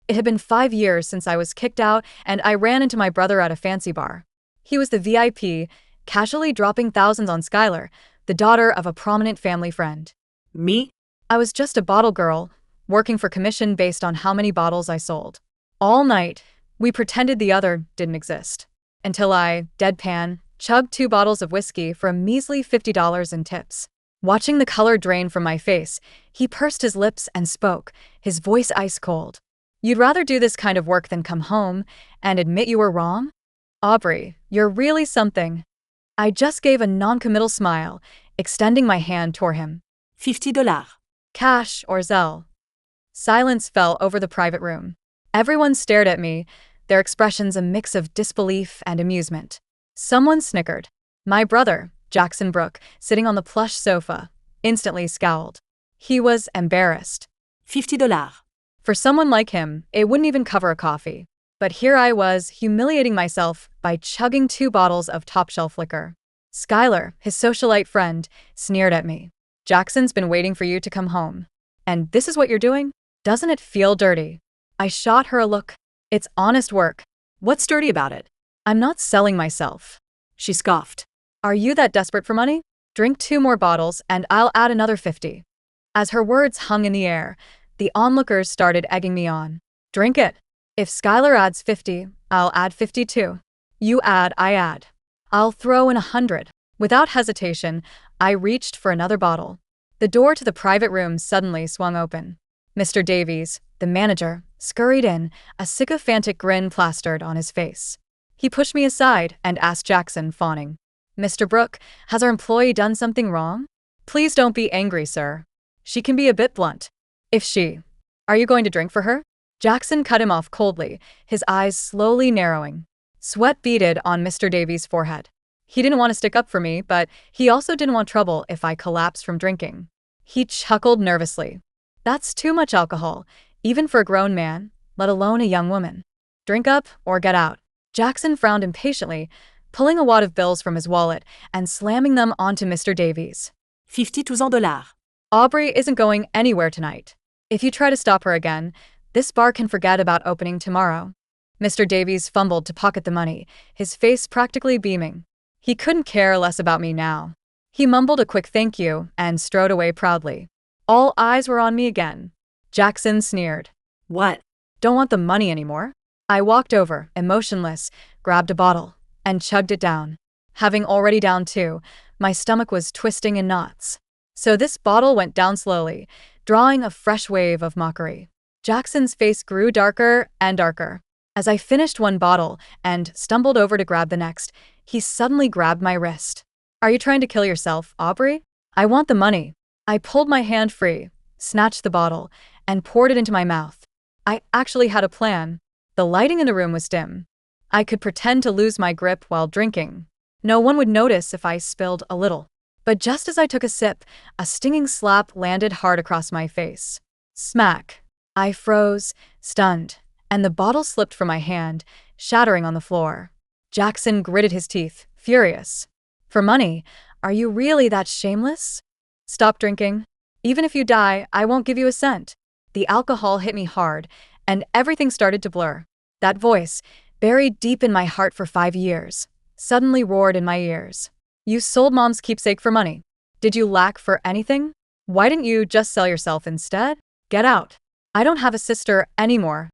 It had been 5 years since I was kicked out, and I ran into my brother at a fancy bar. He was the VIP, casually dropping thousands on Skylar, the daughter of a prominent family friend. Me? I was just a bottle girl, working for commission based on how many bottles I sold. All night, we pretended the other didn't exist. Until I, deadpan, chugged 2 bottles of whiskey for a measly $50 in tips. Watching the color drain from my face, he pursed his lips and spoke, his voice ice cold. You'd rather do this kind of work than come home and admit you were wrong? Aubrey, you're really something. I just gave a noncommittal smile, extending my hand toward him. $50. Cash or Zelle? Silence fell over the private room. Everyone stared at me, their expressions a mix of disbelief and amusement. Someone snickered. My brother, Jackson Brooke, sitting on the plush sofa, instantly scowled. He was embarrassed. $50. For someone like him, it wouldn't even cover a coffee. But here I was, humiliating myself by chugging 2 bottles of top-shelf liquor. Skylar, his socialite friend, sneered at me. Jackson's been waiting for you to come home. And this is what you're doing? Doesn't it feel dirty? I shot her a look. It's honest work. What's dirty about it? I'm not selling myself. She scoffed. Are you that desperate for money? Drink 2 more bottles and I'll add another 50. As her words hung in the air, the onlookers started egging me on. Drink it. If Skylar adds 50, I'll add 50 too. You add, I add. I'll throw in 100. Without hesitation, I reached for another bottle. The door to the private room suddenly swung open. Mr. Davies, the manager, scurried in, a sycophantic grin plastered on his face. He pushed me aside and asked Jackson, fawning. Mr. Brooke, has our employee done something wrong? Please don't be angry, sir. She can be a bit blunt. Are you going to drink for her? Jackson cut him off coldly, his eyes slowly narrowing. Sweat beaded on Mr. Davies' forehead. He didn't want to stick up for me, but he also didn't want trouble if I collapsed from drinking. He chuckled nervously. That's too much alcohol, even for a grown man, let alone a young woman. Drink up or get out. Jackson frowned impatiently, pulling a wad of bills from his wallet and slamming them onto Mr. Davies. $52. Aubrey isn't going anywhere tonight. If you try to stop her again, this bar can forget about opening tomorrow. Mr. Davies fumbled to pocket the money, his face practically beaming. He couldn't care less about me now. He mumbled a quick thank you and strode away proudly. All eyes were on me again. Jackson sneered. What? Don't want the money anymore? I walked over, emotionless, grabbed a bottle, and chugged it down. Having already downed 2, my stomach was twisting in knots. So this bottle went down slowly, drawing a fresh wave of mockery. Jackson's face grew darker and darker. As I finished 1 bottle and stumbled over to grab the next, he suddenly grabbed my wrist. Are you trying to kill yourself, Aubrey? I want the money. I pulled my hand free, snatched the bottle, and poured it into my mouth. I actually had a plan. The lighting in the room was dim. I could pretend to lose my grip while drinking. No one would notice if I spilled a little. But just as I took a sip, a stinging slap landed hard across my face. Smack. I froze, stunned, and the bottle slipped from my hand, shattering on the floor. Jackson gritted his teeth, furious. For money, are you really that shameless? Stop drinking. Even if you die, I won't give you a cent. The alcohol hit me hard, and everything started to blur. That voice, buried deep in my heart for 5 years, suddenly roared in my ears. You sold Mom's keepsake for money. Did you lack for anything? Why didn't you just sell yourself instead? Get out. I don't have a sister anymore,